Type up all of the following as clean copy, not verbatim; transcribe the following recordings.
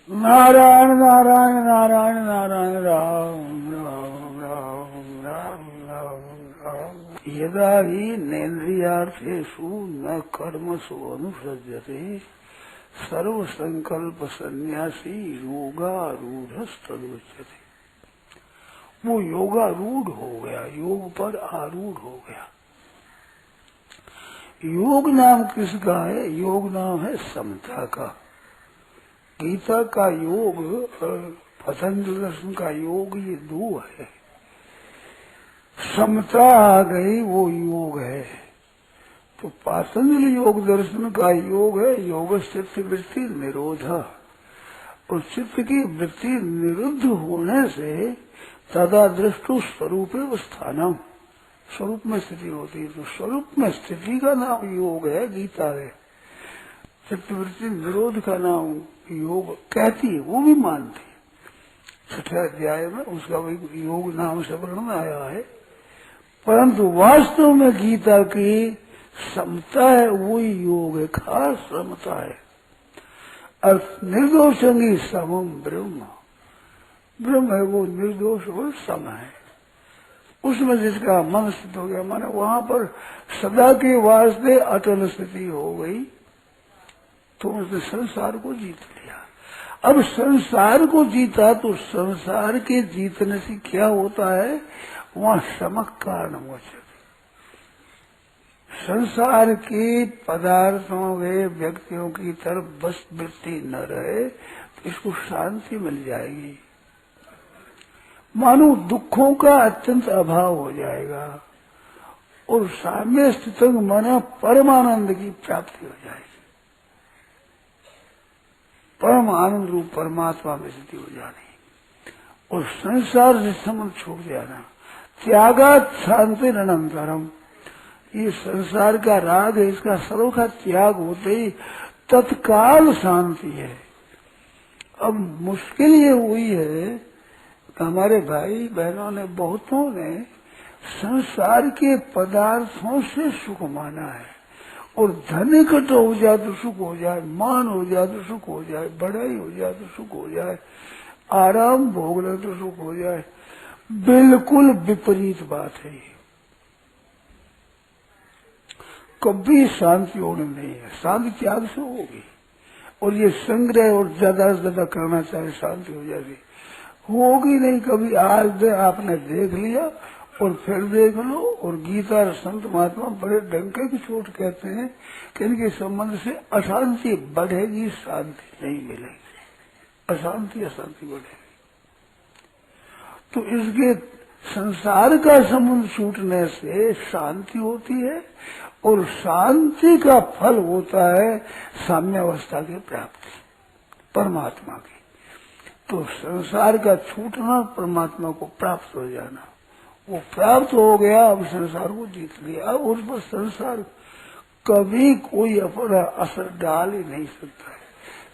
नारायण नारायण नारायण नारायण राम राम राम राम राम राम। यदा हि नेन्द्रियार्थेषु न कर्मसु अनुसृज्यते सर्व संकल्प सन्यासी योगारूढ़स्तदुच्यते। वो योगारूढ़ हो गया, योग पर आरूढ़ हो गया। योग नाम किसका है? योग नाम है समता का। गीता का योग और पतंजलि दर्शन का योग, ये दो है। समता आ गई वो योग है। तो पतंजलि योग दर्शन का योग है योग चित्त वृत्ति निरोध। और चित्त की वृत्ति निरुद्ध होने से तदा दृष्टु स्वरूप स्थानम, स्वरूप में स्थिति होती है। तो स्वरूप में स्थिति का नाम योग है, गीता है। चित्तवृत्ति निरोध का नाम योग कहती है, वो भी मानती है। 6ठे अध्याय में उसका भी योग नाम से वर्णन आया है। परंतु वास्तव में गीता की समता है, वही योग है, खास समता है। और निर्दोषंगी समम ब्रह्म, ब्रह्म है वो निर्दोष और सम है। उसमें जिसका मन स्थित हो गया, माने वहां पर सदा के वास्ते अटल स्थिति हो गई, तो उसने संसार को जीत लिया। अब संसार को जीता तो संसार के जीतने से क्या होता है? वहां समक कारण मोचते। संसार के पदार्थों के व्यक्तियों की तरफ बस वृत्ति न रहे तो इसको शांति मिल जाएगी। मानो दुखों का अत्यंत अभाव हो जाएगा और साम्य स्थित मन परमानंद की प्राप्ति हो जाएगी। परम आनंद रूप परमात्मा में स्थिति हो जानी और संसार से संबंध छूट जाना। त्यागात शांति अनंतरम, ये संसार का राग है, इसका सर्व का त्याग होते ही तत्काल शांति है। अब मुश्किल ये हुई है कि हमारे भाई बहनों ने, बहुतों ने संसार के पदार्थों से सुख माना है। और धन इकट्ठा हो जाए तो सुख हो जाए, मान हो जाए तो सुख हो जाए, बढ़ाई हो जाए तो सुख हो जाए, आराम भोग ले तो सुख हो जाए। बिल्कुल विपरीत बात है ये। कभी शांति होनी नहीं है, शांति त्याग से होगी। और ये संग्रह और ज्यादा से ज्यादा करना चाहे शांति हो जाएगी, होगी नहीं कभी। आज आपने देख लिया और फिर देख लो। और गीता और संत महात्मा बड़े डंके की चोट कहते हैं कि इनके संबंध से अशांति बढ़ेगी, शांति नहीं मिलेगी। अशांति अशांति बढ़ेगी। तो इसके संसार का संबंध छूटने से शांति होती है और शांति का फल होता है साम्यावस्था की प्राप्ति परमात्मा की। तो संसार का छूटना, परमात्मा को प्राप्त हो जाना, वो प्राप्त हो गया। अब संसार को जीत लिया। अब उस पर संसार कभी कोई अपना असर डाल ही नहीं सकता है।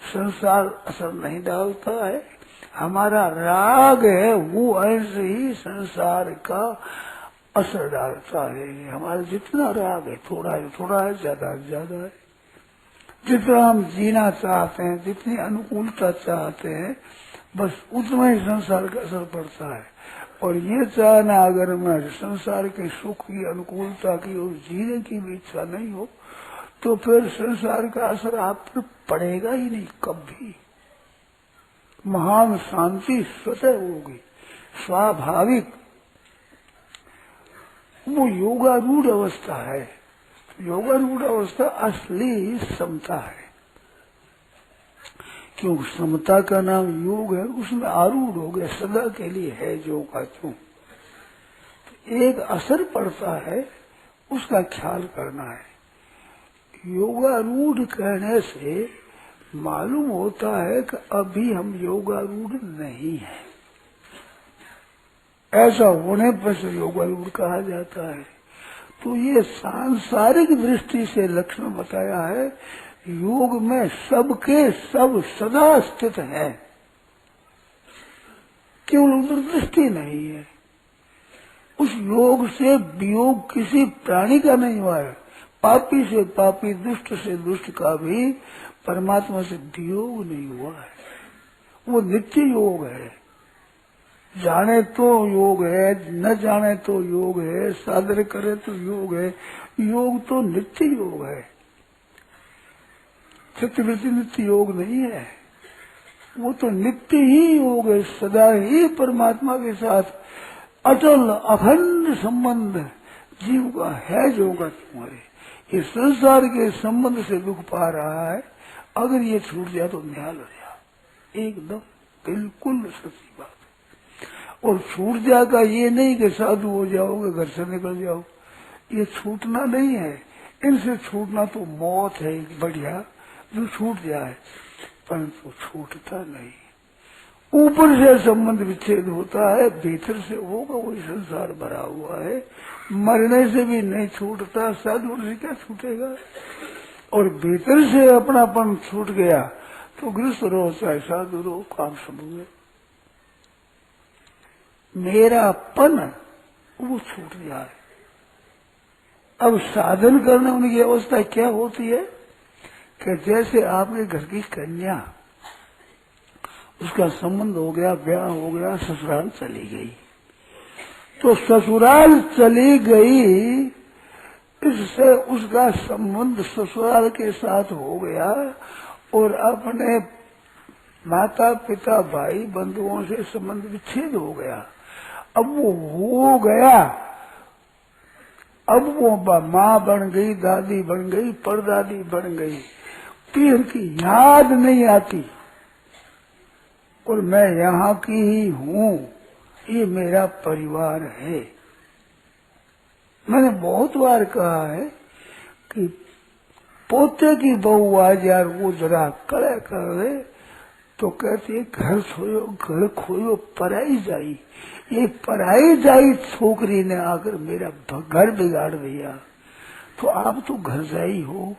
संसार असर नहीं डालता है। हमारा राग है वो ऐसे ही संसार का असर डालता है। हमारा जितना राग है, थोड़ा है थोड़ा है, ज्यादा है ज्यादा है। जितना हम जीना चाहते हैं, जितनी अनुकूलता चाहते हैं, बस उतना ही संसार का असर पड़ता है। और ये चाहना अगर मैं संसार के सुख की, अनुकूलता की और जीने की भी इच्छा नहीं हो तो फिर संसार का असर आप पर पड़ेगा ही नहीं कभी। महान शांति स्वतः होगी, स्वाभाविक। वो योगारूढ़ अवस्था है। योगारूढ़ अवस्था असली समता है। क्यों? समता का नाम योग है, उसमें आरूढ़ हो गया, सदा के लिए है जो का त्यों। एक असर पड़ता है, उसका ख्याल करना है। योगारूढ़ कहने से मालूम होता है कि अभी हम योगारूढ़ नहीं है। ऐसा होने पर से योगारूढ़ कहा जाता है। तो ये सांसारिक दृष्टि से लक्षण बताया है। योग में सबके सब सदा स्थित है, केवल उधर दृष्टि नहीं है। उस योग से वियोग किसी प्राणी का नहीं हुआ है। पापी से पापी, दुष्ट से दुष्ट का भी परमात्मा से वियोग नहीं हुआ है। वो नित्य योग है। जाने तो योग है, न जाने तो योग है, साधन करे तो योग है। योग तो नित्य योग है, चित्तवृत्ति नित्य योग नहीं है। वो तो नित्य ही योग है, सदा ही परमात्मा के साथ अटल अखंड संबंध जीव का है जो का तुम्हारे। ये संसार के संबंध से दुख पा रहा है, अगर ये छूट जाए तो निहाल हो जाए, एकदम बिल्कुल सच्ची बात। और छूट जाएगा ये नहीं कि साधु हो जाओगे घर से निकल जाओ, ये छूटना नहीं है। इनसे छूटना तो मौत है बढ़िया जो छूट जाए, परंतु छूटता नहीं। ऊपर से संबंध विच्छेद होता है, भीतर से होगा वही संसार भरा हुआ है। मरने से भी नहीं छूटता, साधु से क्या छूटेगा। और भीतर से अपनापन छूट गया तो गृहस्थ रहो चाहे साधु रहो, काम समझे। मेरापन वो छूट जाए। अब साधन करने उनकी अवस्था क्या होती है कि जैसे आपके घर की कन्या, उसका संबंध हो गया, ब्याह हो गया, ससुराल चली गई, तो ससुराल चली गई, इससे उसका संबंध ससुराल के साथ हो गया और अपने माता पिता भाई बंधुओं से संबंध विच्छेद हो गया। अब वो हो गया, अब वो माँ बन गई, दादी बन गई, परदादी बन गई, पीर की याद नहीं आती और मैं यहाँ की ही हूँ, ये मेरा परिवार है। मैंने बहुत बार कहा है कि पोते की बहू आज यार वो जरा कड़े कर ले तो कहती है घर छोड़ो, घर खोयो पराई जाई। ये पराई जाई छोकरी ने आकर मेरा घर बिगाड़ दिया, तो आप तो घर जाई हो,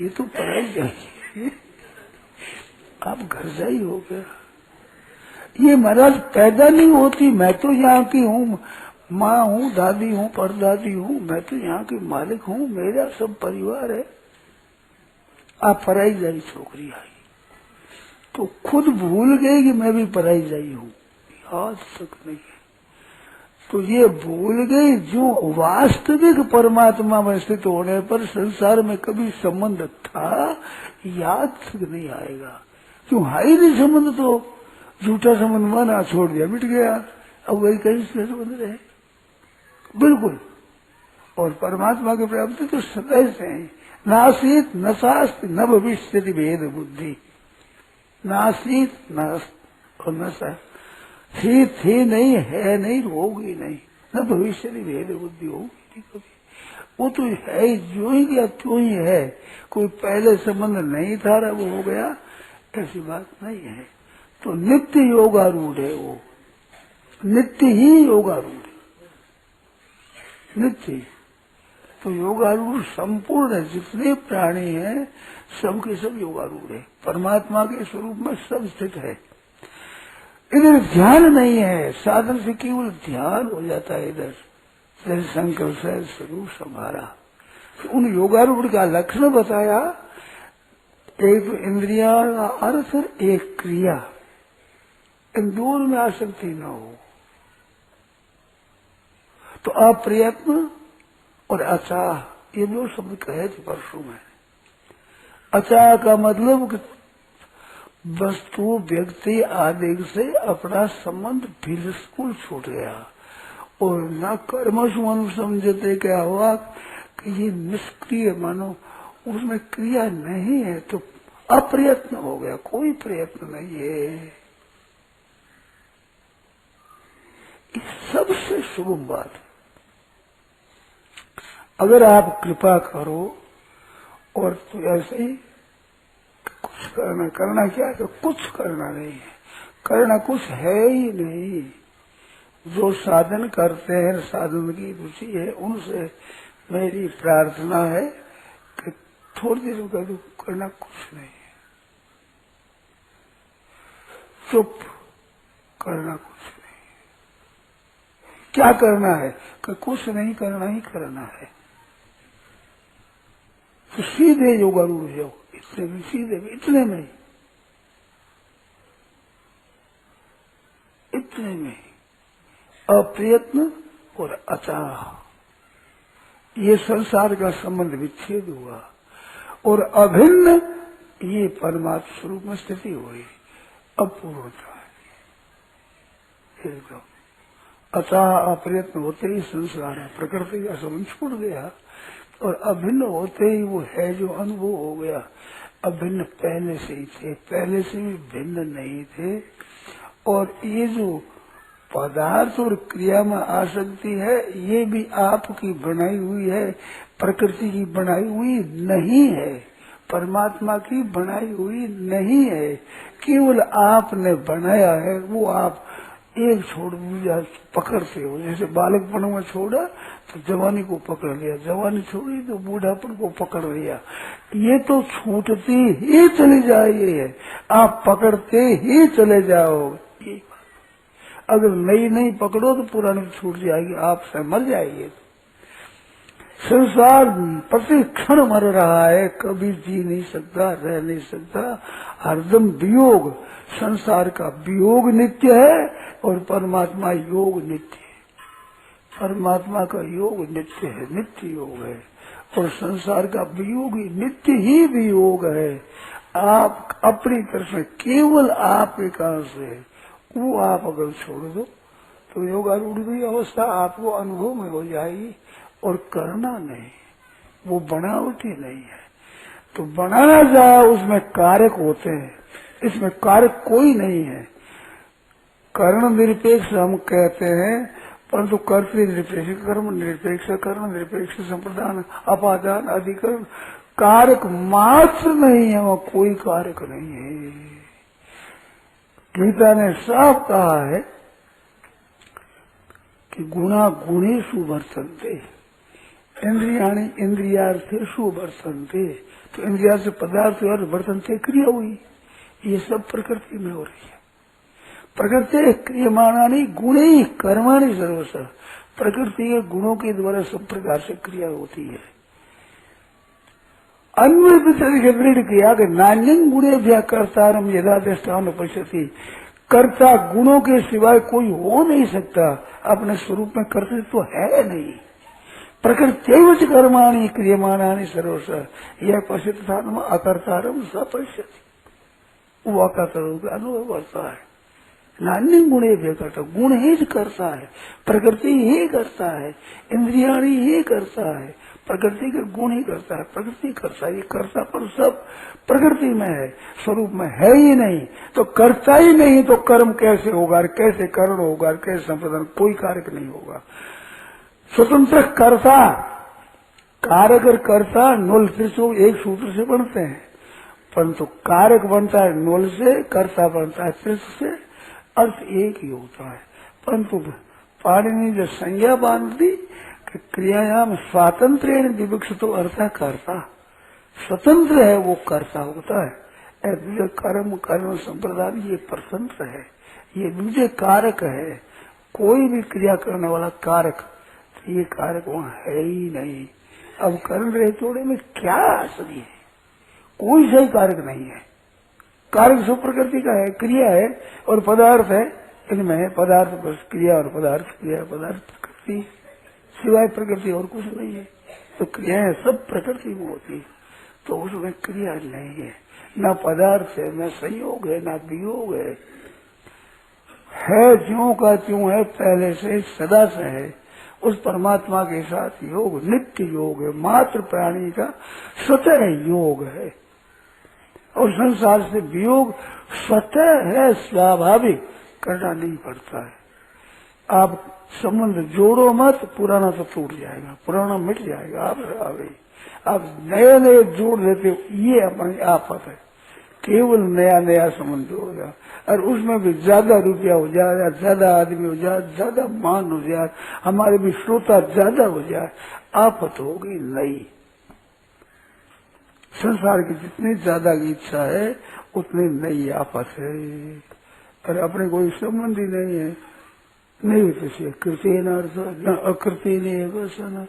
ये तो पराई जाई, आप घर जाई हो गया। ये महाराज पैदा नहीं होती, मैं तो यहाँ की हूँ, माँ हूँ, दादी हूँ, परदादी हूँ, मैं तो यहाँ की मालिक हूँ, मेरा सब परिवार है। आप पराई जाई छोकरी आई तो खुद भूल गई कि मैं भी पराई जाई हूँ, आज तक नहीं है। तो ये भूल गई जो वास्तविक परमात्मा में स्थित होने पर संसार में कभी संबंध था, याद तक नहीं आएगा। क्यों है ही नहीं संबंध, तो झूठा संबंध माना, छोड़ दिया, मिट गया, अब वही कहीं से संबंध रहे बिल्कुल। और परमात्मा के प्राप्ति तो सदैव से है, नासीत न शास्त्र न भविष्य भेद बुद्धि, नासीत न और न थी नहीं, है नहीं, होगी नहीं, न भविष्य भेद बुद्धि होगी कभी। वो तो है जो ही गया त्यों ही है, कोई पहले संबंध नहीं था वो हो गया, ऐसी बात नहीं है। तो नित्य योगारूढ़ है, वो नित्य ही योगारूढ़, नित्य। तो योगारूढ़ संपूर्ण है, जितने प्राणी हैं सबके सब योगारूढ़ है, परमात्मा के स्वरूप में सब स्थित है। इधर ध्यान नहीं है, साधन से केवल ध्यान हो जाता है। इधर जैसे शंकर से स्वरूप संभारा, तो उन योगारूढ़ का लक्षण बताया, एक तो इंद्रिया का अर्थ, एक क्रिया, इन दोनों में आसक्ति न हो। तो अप्रयत्न और अचाह, ये दो शब्द कहे थे परसों में। अचाह का मतलब वस्तु व्यक्ति आदि से अपना संबंध बिल्कुल छूट गया, और न कर्मसु मनु समझते, क्या हुआ कि ये निष्क्रिय मानो, उसमें क्रिया नहीं है, तो अप्रयत्न हो गया, कोई प्रयत्न नहीं है। सबसे शुभ बात, अगर आप कृपा करो और तो ऐसे ही कुछ करना क्या है, तो कुछ करना नहीं है, करना कुछ है ही नहीं। जो साधन करते हैं, साधन की रुचि है, उनसे मेरी प्रार्थना है कि थोड़ी देर कर दो, करना कुछ नहीं है, चुप, करना कुछ नहीं। क्या करना है कि कुछ नहीं करना ही करना है, तो सीधे योगारूढ़ जाओ, इतने में सीधे में, इतने में इतने में अप्रयत्न और अचाह ये संसार का संबंध विच्छेद हुआ और अभिन्न ये परमात्मा स्वरूप में स्थिति हुई। अपूर्णता एकदम अचाह अप्रयत्न होते ही संसार है, प्रकृति का संबंध छूट गया और अभिन्न होते ही वो है जो अनुभव हो गया। अभिन्न पहले से ही थे, पहले से भी भिन्न नहीं थे। और ये जो पदार्थ और क्रिया में आसक्ति है ये भी आपकी बनाई हुई है, प्रकृति की बनाई हुई नहीं है, परमात्मा की बनाई हुई नहीं है, केवल आपने बनाया है। वो आप एक छोड़ दिया पकड़ते हो, जैसे बालकपन में छोड़ा तो जवानी को पकड़ लिया, जवानी छोड़ी तो बूढ़ापन को पकड़ लिया। ये तो छूटती ही चली जाइए है, आप पकड़ते ही चले जाओगे। अगर नई नहीं पकड़ो तो पुरानी छूट जाएगी, आप से मर जाएंगे। संसार प्रति क्षण मर रहा है, कभी जी नहीं सकता, रह नहीं सकता, हरदम वियोग। संसार का वियोग नित्य है और परमात्मा योग नित्य है। परमात्मा का योग नित्य है, नित्य योग है और संसार का वियोग नित्य ही वियोग है। आप अपनी तरफ से केवल आप एक अंश है, वो आप अगर छोड़ दो तो योगारूढ़ अवस्था आपको अनुभव में हो जाएगी। और करना नहीं, वो बनावटी नहीं है। तो बनाना जाए उसमें कारक होते हैं, इसमें कारक कोई नहीं है। कर्ण निरपेक्ष हम कहते हैं, परंतु कर्तृ निरपेक्ष, कर्म निरपेक्ष, कर्ण निरपेक्ष, संप्रदान, अपादान, अधिकरण, कारक मात्र नहीं है, वहाँ कोई कारक नहीं है। गीता ने साफ कहा है कि गुणा गुणेषु वर्तन्ते, इंद्रियाणि इंद्रियार्थेषु वर्तन्ते। तो इंद्रिया से पदार्थ और वर्तन्ते क्रिया हुई, ये सब प्रकृति में हो रही है। प्रकृति क्रियमाणानि गुणे कर्माणि सर्वश, प्रकृति के गुणों के द्वारा सब प्रकार से क्रिया होती है। अन्य दृढ़ किया कि नान्यं गुणे भ्या कर्तारम यदा दृष्टान पश्यति, कर्ता गुणों के सिवाय कोई हो नहीं सकता, अपने स्वरूप में कर्तृत्व तो है नहीं। प्रकृत्यैव कर्माणि क्रियमाणानि सर्वश यह पश्यतात्म अकर्तारम स पश्यति, वो अकर्ता का अनुभव करता है। नान्य गुणे भी करता, गुण ही करता है, प्रकृति ही करता है, इंद्रियाणी ही करता है, प्रकृति के गुण ही करता है, प्रकृति करता है। ये करता पर सब प्रकृति में है, स्वरूप में है ही नहीं। तो करता ही नहीं तो कर्म कैसे होगा, कैसे कर्ण होगा, कैसे संप्रदान, कोई कारक नहीं होगा। स्वतंत्र कर्ता, कारक और कर्ता नूल त्रिशूल एक सूत्र से बनते हैं, परंतु कारक बनता है नूल से, कर्ता बनता है त्रिशूल से, अर्थ एक ही होता है। परंतु पाणिनि जो संज्ञा बांध दी कि क्रियायाम स्वातंत्र विवक्षितो अर्थ कर्ता, स्वतंत्र है वो कर्ता होता है। दूसरे कर्म कर्म संप्रदान ये परतंत्र है, ये दूसरे कारक है। कोई भी क्रिया करने वाला कारक, ये कारक वहाँ है ही नहीं। अब कर्ण रहे तोड़े में क्या असली है, कोई सही कारक नहीं है। कारक सब प्रकृति का है, क्रिया है और पदार्थ है, इनमें है पदार्थ बस, क्रिया और पदार्थ, क्रिया पदार्थ प्रकृति, सिवाय प्रकृति और कुछ नहीं है। तो क्रियाएं सब प्रकृति में होती है, तो उसमें क्रिया नहीं है, न पदार्थ है, न संयोग है, न वियोग है ज्यों का त्यों है, पहले से सदा से है। उस परमात्मा के साथ योग नित्य योग है, मात्र प्राणी का स्वतः योग है। और संसार से वियोग स्वतः है, स्वाभाविक, करना नहीं पड़ता है। आप संबंध जोड़ो मत, पुराना तो टूट जाएगा, पुराना मिट जाएगा। आप नए नए जोड़ देते हो, ये अपनी आफत है। केवल नया नया संबंध जोड़ेगा और उसमें भी ज्यादा रुपया हो जाए, ज्यादा आदमी हो जाए, ज्यादा मान हो जाए, हमारे भी श्रोता ज्यादा हो जाए, आफत होगी नई। संसार की जितनी ज्यादा इच्छा है उतनी नई आफत है। और अपने कोई संबंध ही नहीं है, नहीं किसी कृति न अकृति नहीं है,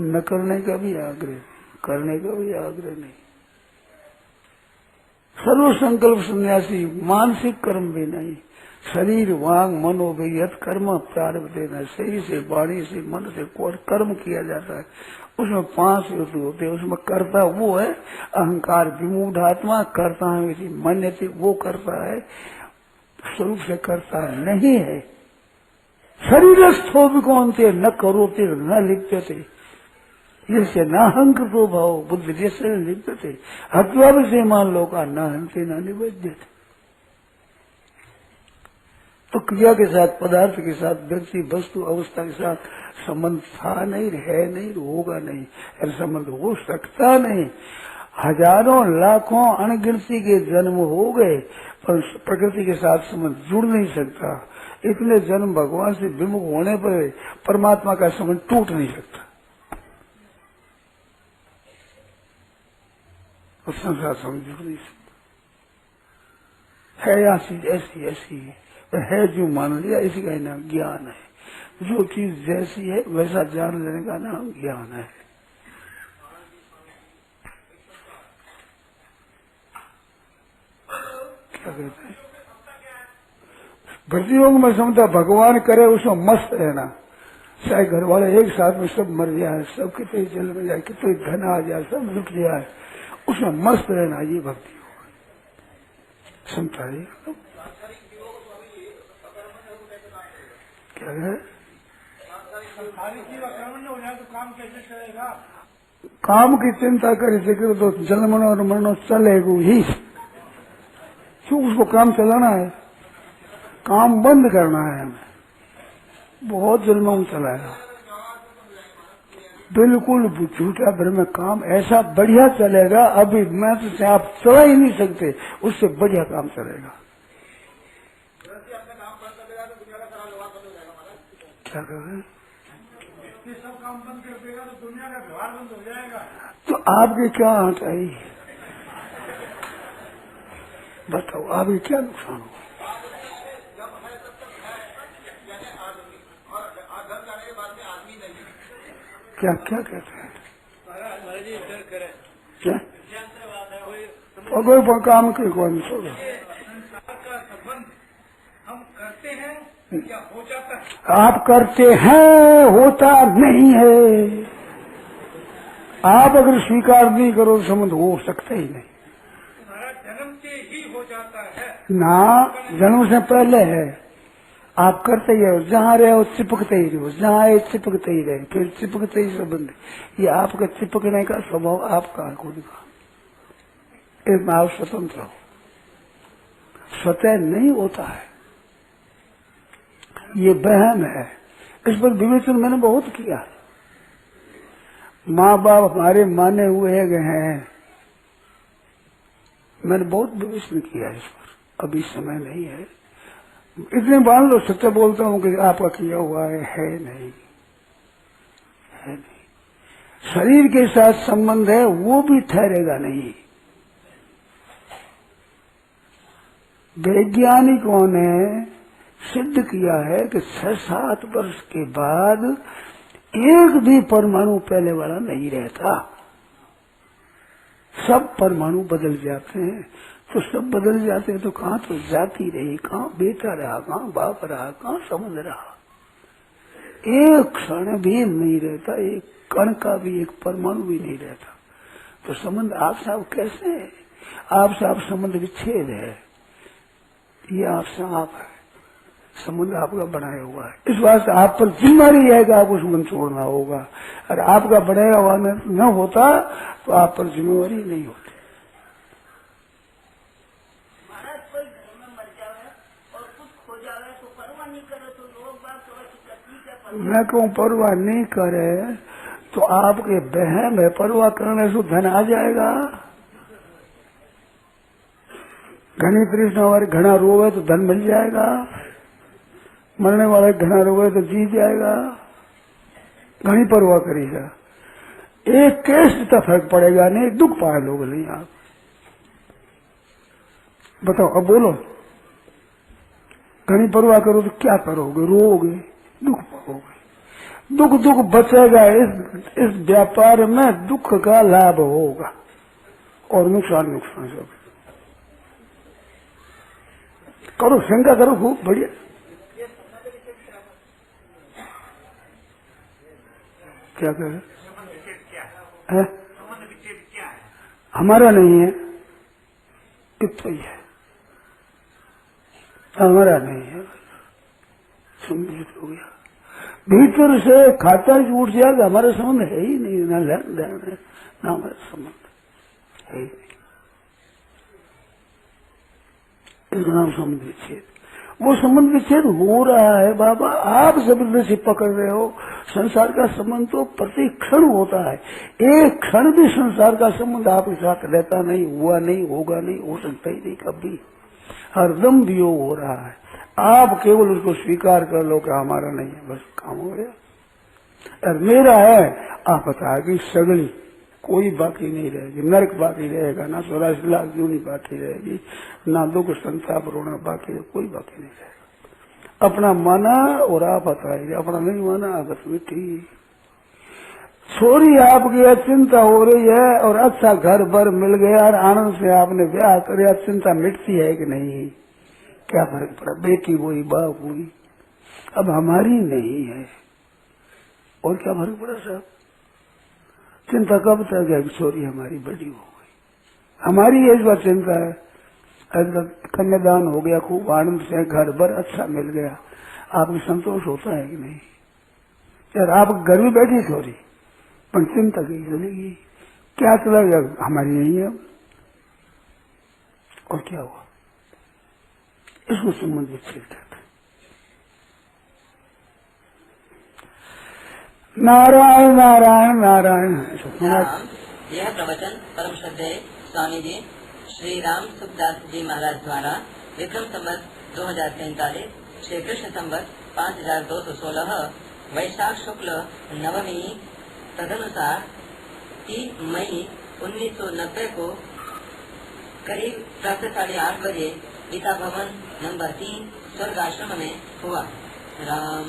न करने का भी आग्रह, करने का भी आग्रह नहीं। सर्व संकल्प सन्यासी, मानसिक कर्म भी नहीं, शरीर वांग मनोवियत कर्म प्रारब्धेन, शरीर से वाणी से मन से कर्म किया जाता है। उसमें 5 युद्ध होते हैं। उसमें कर्ता वो है अहंकार विमूढ़ात्मा, करता है किसी मान्यते वो करता है, स्वरूप से करता नहीं है। शरीरस्थो भी कौन थे न करोते न लिखते थे, जैसे न हंकृतो भाव बुद्ध जैसे लिखते थे। हत्वा से मान लो का न हंसे न निबद्ध थे। तो क्रिया के साथ, पदार्थ के साथ, व्यक्ति वस्तु अवस्था के साथ संबंध था नहीं, है नहीं, होगा नहीं, संबंध हो सकता नहीं। हजारों लाखों अनगिनती के जन्म हो गए पर प्रकृति के साथ संबंध जुड़ नहीं सकता। इतने जन्म भगवान से विमुख होने पर परमात्मा का संबंध टूट नहीं सकता। और संसार संबंध जुड़ नहीं सकता। है या चीज ऐसी ऐसी है जो मान लिया, इसी का नाम ज्ञान है। जो चीज जैसी है वैसा जान लेने का नाम ज्ञान है। क्या कहते हैं भक्तियोग में समझता भगवान करे उसमें मस्त रहना। चाहे घर वाले एक साथ में सब मर जाए, सब कितने जल में जाए, कितने धन आ जाए, सब लुट जाए, उसमें मस्त रहना, ये भक्ति योग। समझता है क्या है? काम की चिंता करे जिक्र तो जन्म और मरण चलेगा ही। क्यों उसको काम चलाना है? काम बंद करना है हमें। बहुत जन्मों में चलाएगा, बिल्कुल झूठा भ्रम काम ऐसा बढ़िया चलेगा। अभी मैं तो आप चला ही नहीं सकते, उससे बढ़िया काम चलेगा। क्या कर रहे हैं? सब काम बंद कर देगा तो दुनिया का व्यवहार बंद हो जाएगा। तो आपके क्या हाथ आई बताओ, आपके क्या नुकसान हो? क्या क्या कहते हैं? क्या कोई काम के कौन सोगा हम करते हैं क्या हो जाता है? आप करते हैं, होता नहीं है। आप अगर स्वीकार नहीं करो संबंध हो सकता ही नहीं। हमारा जन्म से ही हो जाता है ना, जन्म से पहले है। आप करते ही रहो, जहाँ रहे हो चिपकते ही रहो, जहाँ आए चिपकते ही रहे, फिर चिपकते ही संबंध। ये आपका चिपकने का स्वभाव आपका खुद का, इसमें आप स्वतंत्र हो। स्वतः नहीं होता है, ये वहम है। इस पर विवेचन मैंने बहुत किया। माँ बाप हमारे माने हुए हैं, मैंने बहुत विवेचन किया इस पर। अभी समय नहीं है, इतने मान लो सत्य बोलता हूँ कि आपका किया हुआ है नहीं, है नहीं। शरीर के साथ संबंध है वो भी ठहरेगा नहीं। वैज्ञानिकों ने सिद्ध किया है कि 6-7 वर्ष के बाद एक भी परमाणु पहले वाला नहीं रहता। सब परमाणु बदल जाते हैं। तो सब बदल जाते हैं तो कहाँ तो जाति रही, कहाँ बेटा रहा, कहाँ बाप रहा, कहाँ समझ रहा। एक क्षण भी नहीं रहता, एक कण का भी, एक परमाणु भी नहीं रहता। तो संबंध आपसे आप कैसे है? आपसे आप संबंध विच्छेद है, ये आपसे आप है, संबंध आपका बनाया हुआ है। इस बात से आप पर जिम्मेदारी है कि आपको संबंध छोड़ना होगा। अगर आपका बनाया हुआ न होता तो आप पर जिम्मेवारी नहीं होती। मैं कहूँ परवाह नहीं करे तो आपके बहम है, परवाह करने से धन आ जाएगा। घनी तृष्णा हमारे घना रोग है तो धन मिल जाएगा, मरने वाला घना रोग है तो जी जाएगा। घनी परवाह करेगा, एक केस जितना फर्क पड़ेगा नहीं, दुख पाए लोग नहीं। आप बताओ, अब बोलो, घनी परवाह करो तो क्या करोगे? रोगे, दुख पाओगे। दुख बचेगा। इस व्यापार में दुख का लाभ होगा और नुकसान सब। करो, शंका करो, खूब बढ़िया। क्या कहे? हमारा नहीं है, कितना ही है, हमारा नहीं है, सम्मिलित हो गया। भीतर से खाता उठ जाएगा, हमारा संबंध है ही नहीं, ना लेन देन है, ना हमारा संबंध है ही नहीं। इसका नाम संबंध विच्छेद। वो संबंध विच्छेद हो रहा है बाबा, आप जबरदस्ती पकड़ रहे हो। संसार का संबंध तो प्रति क्षण होता है, एक क्षण भी संसार का संबंध आपके साथ रहता नहीं, हुआ नहीं, होगा नहीं, हो सकता ही नहीं कभी। हरदम वियोग हो रहा है, आप केवल उसको स्वीकार कर लो कि हमारा नहीं है, बस काम हो गया। और मेरा है, आप बता कि सगली कोई बाकी नहीं रहेगी, नरक बाकी रहेगा, ना 84 लाख जूनी बाकी रहेगी, ना दुख संताप रोना बाकी, कोई बाकी नहीं रहेगा। अपना माना और आप बताइए, अपना नहीं माना बस मिट्टी। छोरी आपकी चिंता हो रही है और अच्छा घर भर मिल गया और आनंद से आपने ब्याह कर, चिंता मिटती है कि नहीं? क्या फर्क पड़ा? बेटी हुई, बाप हुई, अब हमारी नहीं है, और क्या फर्क पड़ा साहब? चिंता कब तक है? छोरी हमारी बड़ी हो गई, हमारी इस बात चिंता है। कन्यादान हो गया, खूब आनंद से घर भर अच्छा मिल गया, आपको संतोष होता है कि नहीं? यार आप घर में बैठी छोरी, पर चिंता की चलेगी, क्या चला गया? हमारी नहीं है, और क्या हुआ? इसको संबंध विच्छेद कहते हैं। नारायण नारायण नारायण। यह प्रवचन परम श्रद्धेय स्वामी जी श्री राम सुखदास जी महाराज द्वारा विक्रम संवत 2043 श्री कृष्ण संवत 5216 वैशाख शुक्ल नवमी तदनुसार 3 मई 1990 को करीब प्रातः 8:30 बजे गीता भवन नंबर 3 स्वर्ग आश्रम में हुआ। राम